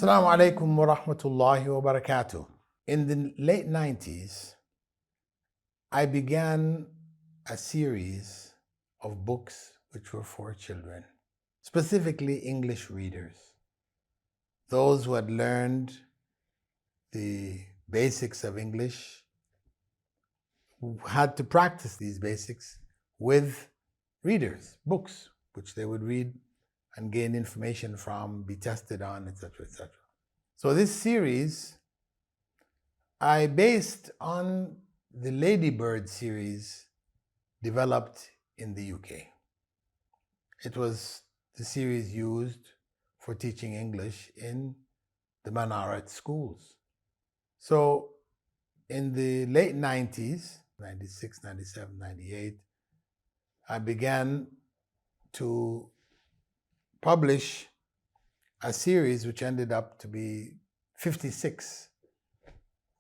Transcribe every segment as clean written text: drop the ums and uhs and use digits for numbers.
Assalamu alaikum wa rahmatullahi wa barakatuh. In the late 90s, I began a series of books which were for children, specifically English readers, those who had learned the basics of English, who had to practice these basics with readers, books, which they would read and gain information from, be tested on, etc., etc. So this series I based on the Ladybird series developed in the UK. It was the series used for teaching English in the Manarat schools. So in the late 90s, 96, 97, 98, I began to publish a series which ended up to be 56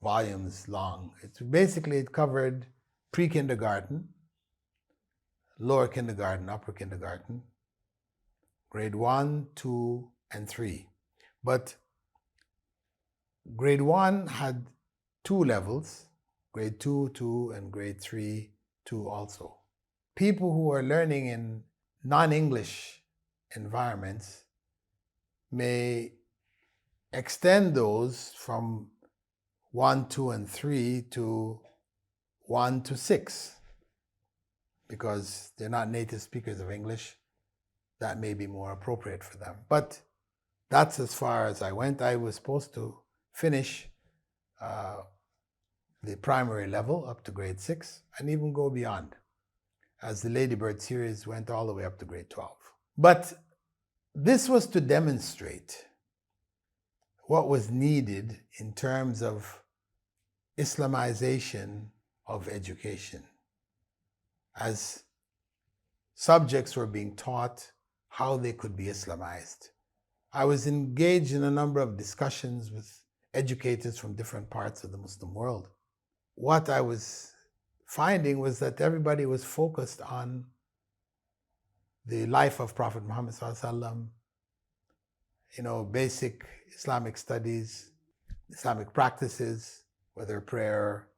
volumes long. It covered pre-kindergarten, lower kindergarten, upper kindergarten, grade 1, 2, and 3. But grade 1 had 2 levels, grade 2, 2, and grade 3, 2 also. People who are learning in non-English environments may extend those from 1, 2, and 3 to 1 to 6 because they're not native speakers of English. That may be more appropriate for them. But that's as far as I went. I was supposed to finish the primary level up to grade 6 and even go beyond, as the Ladybird series went all the way up to grade 12. But this was to demonstrate what was needed in terms of Islamization of education, as subjects were being taught how they could be Islamized. I was engaged in a number of discussions with educators from different parts of the Muslim world. What I was finding was that everybody was focused on the life of Prophet Muhammad ﷺ, basic Islamic studies, Islamic practices, whether prayer,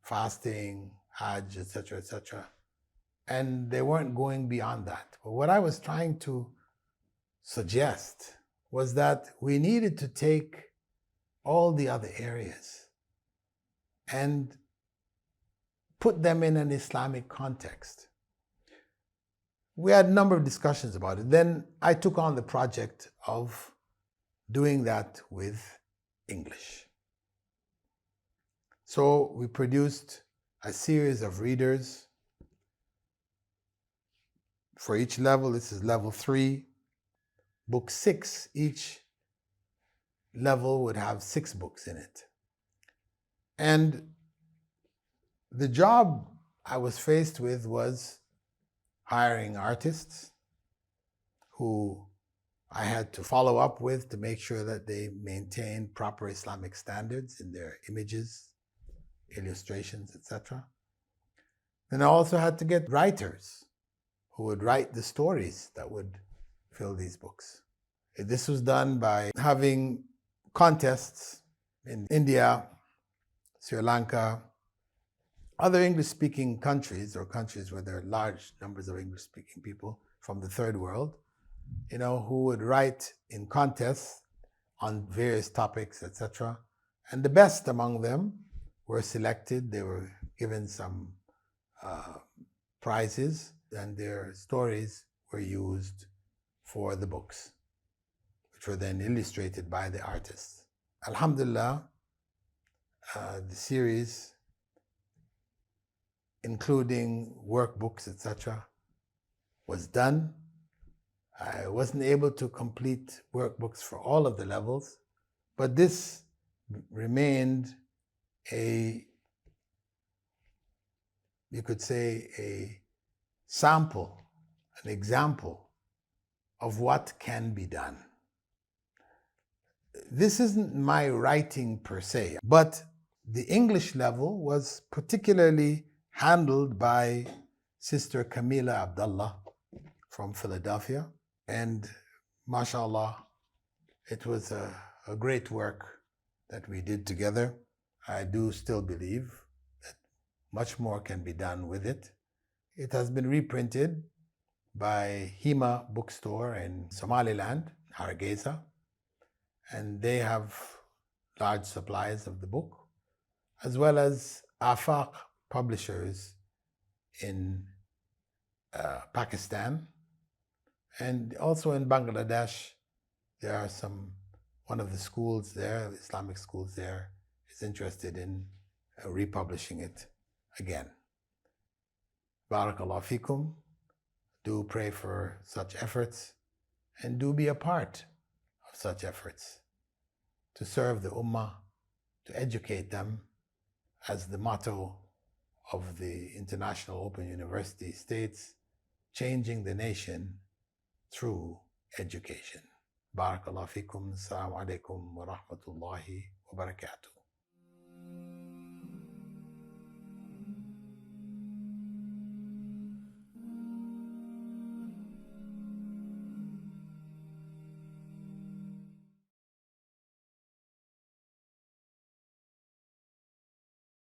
fasting, Hajj, etc., etc. And they weren't going beyond that. But what I was trying to suggest was that we needed to take all the other areas and put them in an Islamic context. We had a number of discussions about it. Then I took on the project of doing that with English. So we produced a series of readers for each level. This is level 3. Book 6, each level would have 6 books in it. And the job I was faced with was hiring artists who I had to follow up with to make sure that they maintained proper Islamic standards in their images, illustrations, etc. Then I also had to get writers who would write the stories that would fill these books. This was done by having contests in India, Sri Lanka, other English-speaking countries, or countries where there are large numbers of English-speaking people from the third world, who would write in contests on various topics, etc. And the best among them were selected. They were given some prizes, and their stories were used for the books, which were then illustrated by the artists. Alhamdulillah, the series, including workbooks, etc., was done. I wasn't able to complete workbooks for all of the levels, but this remained you could say, a sample, an example of what can be done. This isn't my writing per se, but the English level was particularly handled by Sister Camila Abdullah from Philadelphia. And mashallah, it was a a great work that we did together. I do still believe that much more can be done with it. It has been reprinted by Eemaan bookstore in Somaliland, Hargeisa, and they have large supplies of the book, as well as Afaq publishers in Pakistan, and also in Bangladesh. There are one of the schools there, the Islamic schools there, is interested in republishing it again. Barakallahu fikum. Do pray for such efforts, and do be a part of such efforts to serve the ummah, to educate them, as the motto of the International Open University states, changing the nation through education. Barakallahu fikum. Assalamu alaikum wa rahmatullahi wa barakatuh.